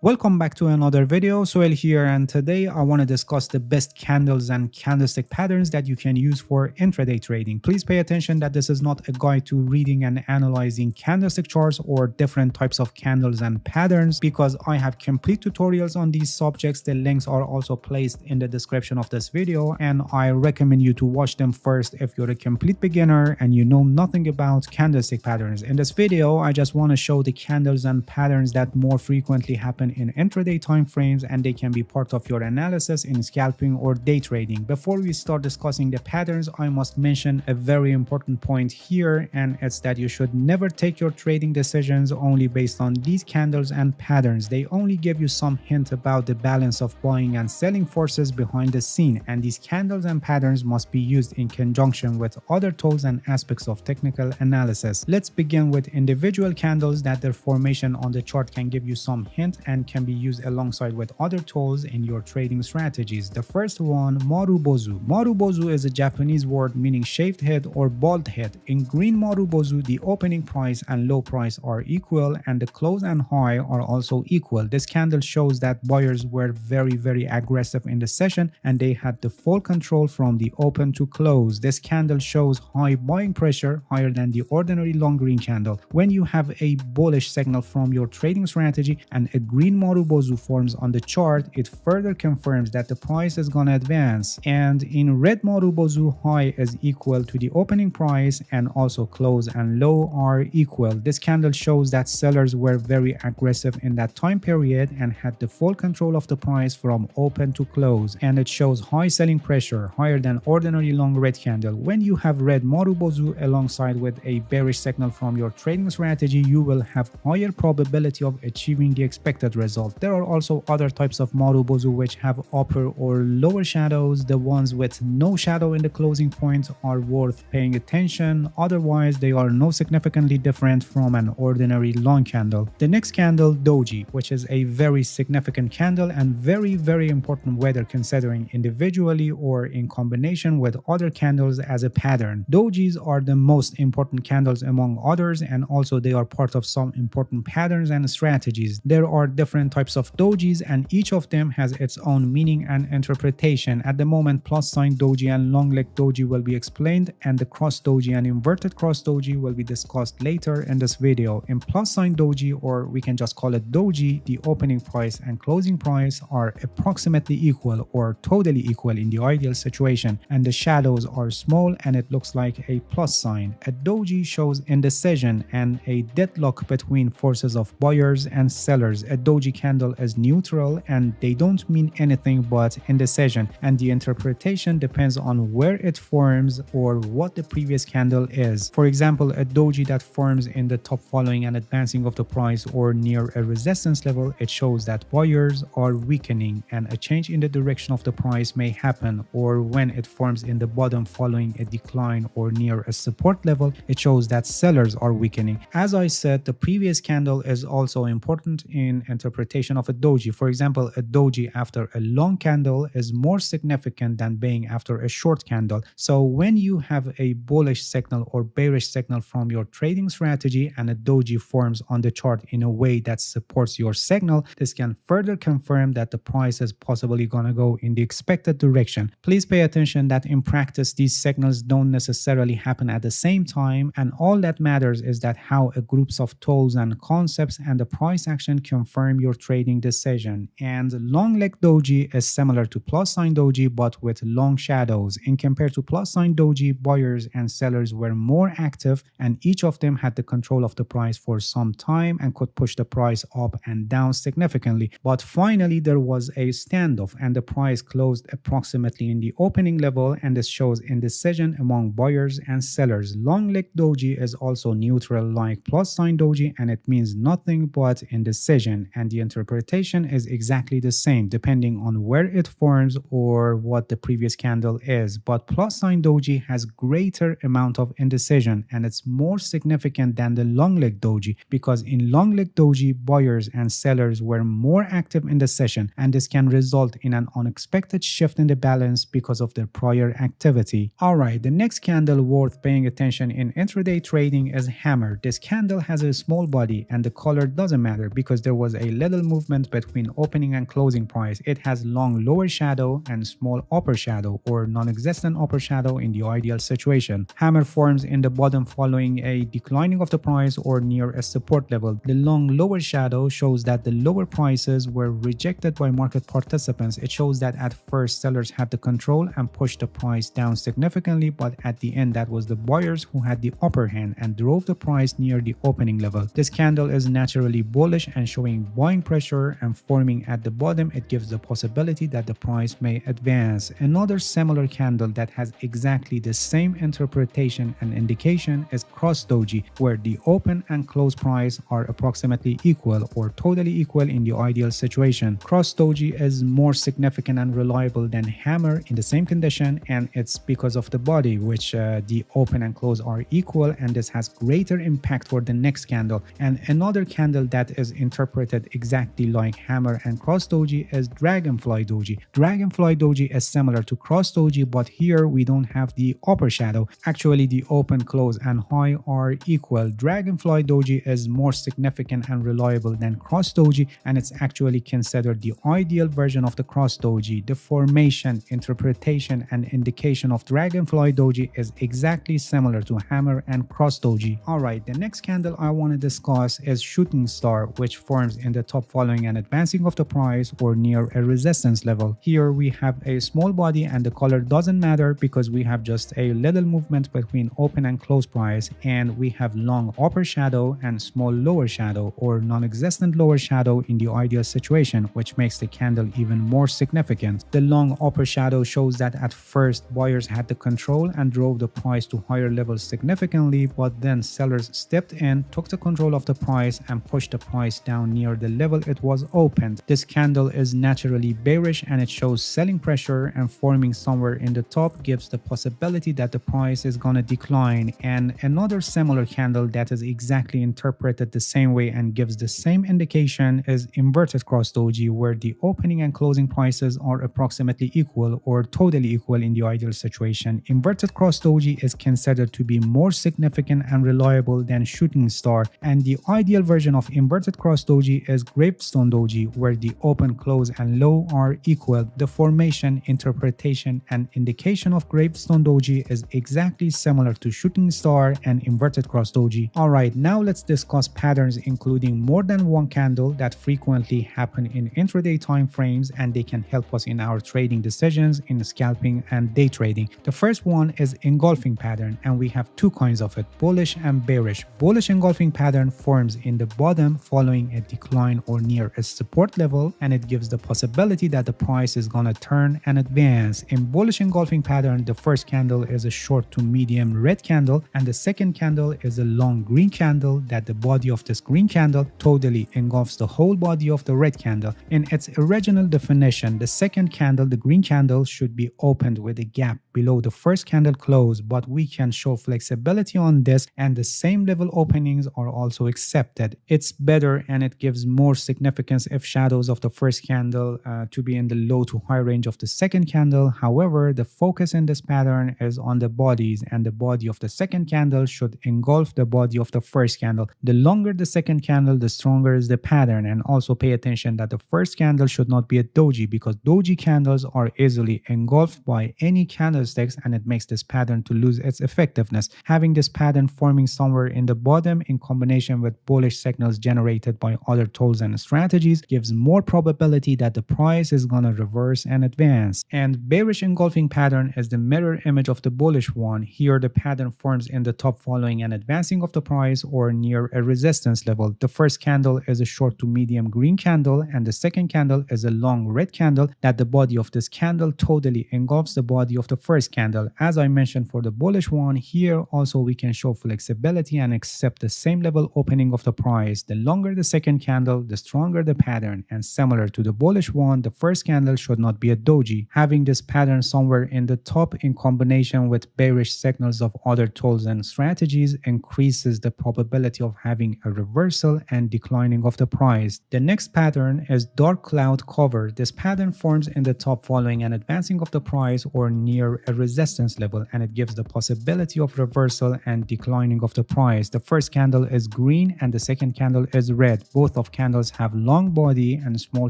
Welcome back to another video. Soel here, and today I want to discuss the best candles and candlestick patterns that you can use for intraday trading. Please pay attention that this is not a guide to reading and analyzing candlestick charts or different types of candles and patterns, because I have complete tutorials on these subjects. The links are also placed in the description of this video, and I recommend you to watch them first if you're a complete beginner and you know nothing about candlestick patterns. In this video, I just want to show the candles and patterns that more frequently happen in intraday time frames, and they can be part of your analysis in scalping or day trading. Before we start discussing the patterns, I must mention a very important point here, and it's that you should never take your trading decisions only based on these candles and patterns. They only give you some hint about the balance of buying and selling forces behind the scene, and these candles and patterns must be used in conjunction with other tools and aspects of technical analysis. Let's begin with individual candles that their formation on the chart can give you some hint and can be used alongside with other tools in your trading strategies. The first one, Marubozu. Marubozu is a Japanese word meaning shaved head or bald head. In green Marubozu, the opening price and low price are equal, and the close and high are also equal. This candle shows that buyers were very aggressive in the session, and they had the full control from the open to close. This candle shows high buying pressure, higher than the ordinary long green candle. When you have a bullish signal from your trading strategy and a green Marubozu forms on the chart, it further confirms that the price is gonna advance. And in red Marubozu, high is equal to the opening price, and also close and low are equal. This candle shows that sellers were very aggressive in that time period and had the full control of the price from open to close, and it shows high selling pressure, higher than ordinary long red candle. When you have red Marubozu alongside with a bearish signal from your trading strategy, you will have higher probability of achieving the expected result. There are also other types of Marubozu which have upper or lower shadows. The ones with no shadow in the closing point are worth paying attention, otherwise they are no significantly different from an ordinary long candle. The next candle, Doji, which is a very significant candle and very important whether considering individually or in combination with other candles as a pattern. Dojis are the most important candles among others, and also they are part of some important patterns and strategies. There are different types of dojis, and each of them has its own meaning and interpretation. At the moment, plus sign doji and long leg doji will be explained, and the cross doji and inverted cross doji will be discussed later in this video. In plus sign doji, or we can just call it doji, the opening price and closing price are approximately equal or totally equal in the ideal situation, and the shadows are small and it looks like a plus sign. A doji shows indecision and a deadlock between forces of buyers and sellers. A doji candle is neutral and they don't mean anything but indecision, and the interpretation depends on where it forms or what the previous candle is. For example, a doji that forms in the top following an advancing of the price or near a resistance level, it shows that buyers are weakening and a change in the direction of the price may happen. Or when it forms in the bottom following a decline or near a support level, it shows that sellers are weakening. As I said, the previous candle is also important in interpretation of a doji. For example, a doji after a long candle is more significant than being after a short candle. So when you have a bullish signal or bearish signal from your trading strategy and a doji forms on the chart in a way that supports your signal, this can further confirm that the price is possibly gonna go in the expected direction. Please pay attention that in practice these signals don't necessarily happen at the same time, and all that matters is that how a groups of tools and concepts and the price action confirm your trading decision. And long leg doji is similar to plus sign doji but with long shadows. In compared to plus sign doji, buyers and sellers were more active, and each of them had the control of the price for some time and could push the price up and down significantly. But finally there was a standoff and the price closed approximately in the opening level, and this shows indecision among buyers and sellers. Long leg doji is also neutral like plus sign doji, and it means nothing but indecision, and the interpretation is exactly the same depending on where it forms or what the previous candle is. But plus sign doji has greater amount of indecision, and it's more significant than the long leg doji, because in long leg doji buyers and sellers were more active in the session, and this can result in an unexpected shift in the balance because of their prior activity. Alright, the next candle worth paying attention in intraday trading is hammer. This candle has a small body and the color doesn't matter because there was a little movement between opening and closing price. It has long lower shadow and small upper shadow or non-existent upper shadow in the ideal situation. Hammer forms in the bottom following a declining of the price or near a support level. The long lower shadow shows that the lower prices were rejected by market participants. It shows that at first sellers had the control and pushed the price down significantly, but at the end that was the buyers who had the upper hand and drove the price near the opening level. This candle is naturally bullish and showing buying pressure, and forming at the bottom it gives the possibility that the price may advance. Another similar candle that has exactly the same interpretation and indication is cross doji, where the open and close price are approximately equal or totally equal in the ideal situation. Cross doji is more significant and reliable than hammer in the same condition, and it's because of the body, which the open and close are equal, and this has greater impact for the next candle. And another candle that is interpreted exactly like hammer and cross doji is dragonfly doji. Dragonfly doji is similar to cross doji, but here we don't have the upper shadow. Actually, the open, close, and high are equal. Dragonfly doji is more significant and reliable than cross doji, and it's actually considered the ideal version of the cross doji. The formation, interpretation, and indication of dragonfly doji is exactly similar to hammer and cross doji. Alright, the next candle I want to discuss is shooting star, which forms in the top following an advancing of the price or near a resistance level. Here we have a small body and the color doesn't matter because we have just a little movement between open and close price, and we have long upper shadow and small lower shadow or non-existent lower shadow in the ideal situation, which makes the candle even more significant. The long upper shadow shows that at first buyers had the control and drove the price to higher levels significantly, but then sellers stepped in, took the control of the price and pushed the price down near the level it was opened. This candle is naturally bearish and it shows selling pressure, and forming somewhere in the top gives the possibility that the price is gonna decline. And another similar candle that is exactly interpreted the same way and gives the same indication is inverted cross doji, where the opening and closing prices are approximately equal or totally equal in the ideal situation. Inverted cross doji is considered to be more significant and reliable than shooting star, and the ideal version of inverted cross doji is gravestone doji, where the open, close, and low are equal. The formation, interpretation, and indication of gravestone doji is exactly similar to shooting star and inverted cross doji. Alright, now let's discuss patterns including more than one candle that frequently happen in intraday time frames, and they can help us in our trading decisions in scalping and day trading. The first one is engulfing pattern, and we have two kinds of it, bullish and bearish. Bullish engulfing pattern forms in the bottom following a decline or near a support level, and it gives the possibility that the price is gonna turn and advance. In bullish engulfing pattern, the first candle is a short to medium red candle, and the second candle is a long green candle that the body of this green candle totally engulfs the whole body of the red candle. In its original definition, the second candle, the green candle, should be opened with a gap below the first candle close, but we can show flexibility on this, and the same level openings are also accepted. It's better and it gives more significance if shadows of the first candle to be in the low to high range of the second candle. However, the focus in this pattern is on the bodies, and the body of the second candle should engulf the body of the first candle. The longer the second candle, the stronger is the pattern. And also pay attention that the first candle should not be a doji, because doji candles are easily engulfed by any candlesticks, and it makes this pattern to lose its effectiveness. Having this pattern forming somewhere in the bottom in combination with bullish signals generated by other tools and strategies gives more probability that the price is gonna reverse and advance. And bearish engulfing pattern is the mirror image of the bullish one. Here the pattern forms in the top following an advancing of the price or near a resistance level. The first candle is a short to medium green candle, and the second candle is a long red candle that the body of this candle totally engulfs the body of the first candle. As I mentioned for the bullish one, here also we can show flexibility and accept the same level opening of the price. The longer the second candle, the stronger the pattern, and similar to the bullish one, the first candle should not be a doji. Having this pattern somewhere in the top in combination with bearish signals of other tools and strategies increases the probability of having a reversal and declining of the price. The next pattern is dark cloud cover. This pattern forms in the top following an advancing of the price or near a resistance level, and it gives the possibility of reversal and declining of the price. The first candle is green and the second candle is red. Both of candles have long body and small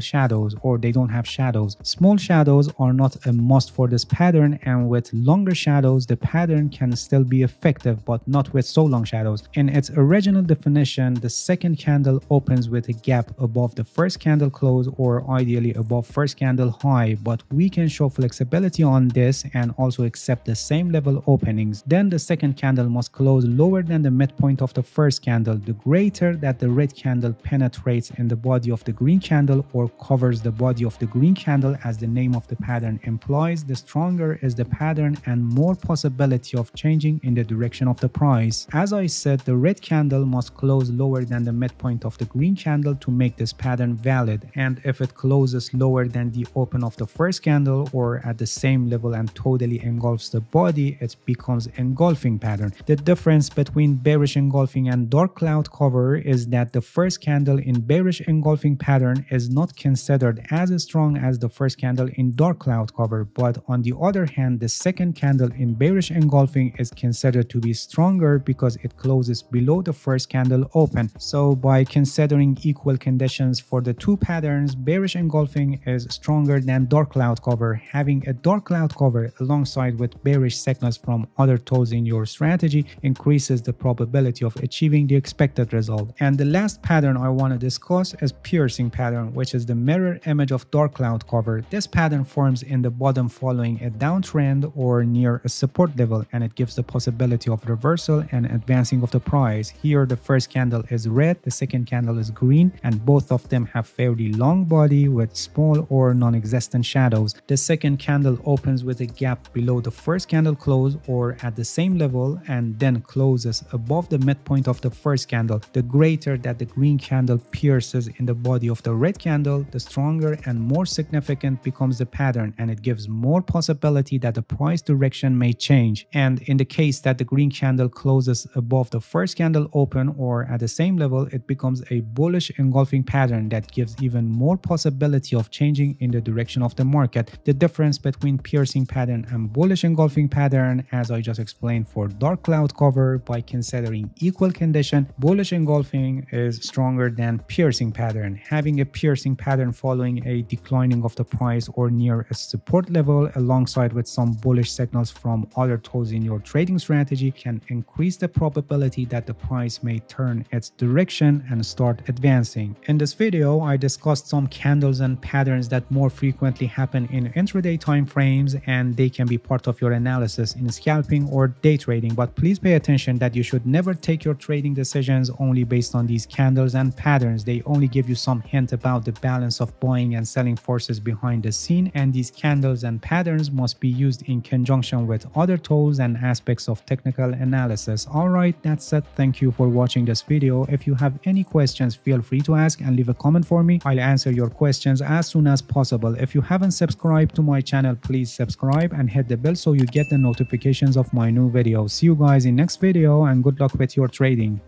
shadows, or they don't have shadows. Small shadows are not a must for this pattern, and with longer shadows the pattern can still be effective, but not with so long shadows. In its original definition, the second candle opens with a gap above the first candle close, or ideally above first candle high, but we can show flexibility on this and also accept the same level openings. Then the second candle must close lower than the midpoint of the first candle. The greater that the red candle penetrates in the body of the green candle or covers the body of the green candle, as the name of the pattern implies, the stronger is the pattern and more possibility of changing in the direction of the price. As I said, the red candle must close lower than the midpoint of the green candle to make this pattern valid, and if it closes lower than the open of the first candle or at the same level and totally engulfs the body, it becomes engulfing pattern. The difference between bearish engulfing and dark cloud cover is that the first candle in bearish engulfing pattern is not considered as strong as the first candle in dark cloud cover, but on the other hand, the second candle in bearish engulfing is considered to be stronger because it closes below the first candle open. So by considering equal conditions for the two patterns, bearish engulfing is stronger than dark cloud cover. Having a dark cloud cover alongside with bearish signals from other tools in your strategy increases the probability of achieving the expected result. And the last pattern I want to discuss is piercing pattern, which is the mirror image of dark cloud cover. This pattern forms in the bottom following a downtrend or near a support level, and it gives the possibility of reversal and advancing of the price. Here the first candle is red, the second candle is green, and both of them have fairly long body with small or non-existent shadows. The second candle opens with a gap below the first candle close or at the same level and then closes above the midpoint of the first candle. The greater that the green candle pierces in the body of the red candle, the stronger and more significant becomes the pattern, and it gives more possibility that the price direction may change. And in the case that the green candle closes above the first candle open or at the same level, it becomes a bullish engulfing pattern that gives even more possibility of changing in the direction of the market. The difference between piercing pattern and bullish engulfing pattern, as I just explained for dark cloud cover, by considering equal condition, bullish engulfing is stronger than piercing pattern. Having a piercing pattern following a declining of the price or near a support level alongside with some bullish signals from other tools in your trading strategy can increase the probability that the price may turn its direction and start advancing. In this video, I discussed some candles and patterns that more frequently happen in intraday time frames, and they can be part of your analysis in scalping or day trading, but please pay attention that you should never take your trading decisions only based on these candles and patterns. They only give you some hint about the balance of buying and selling forces behind the scene, and these candles and patterns must be used in conjunction with other tools and aspects of technical analysis. Alright, that's it. Thank you for watching this video. If you have any questions, feel free to ask and leave a comment for me. I'll answer your questions as soon as possible. If you haven't subscribed to my channel, please subscribe and hit the bell so you get the notifications of my new videos. See you guys in next video, and good luck with your trading.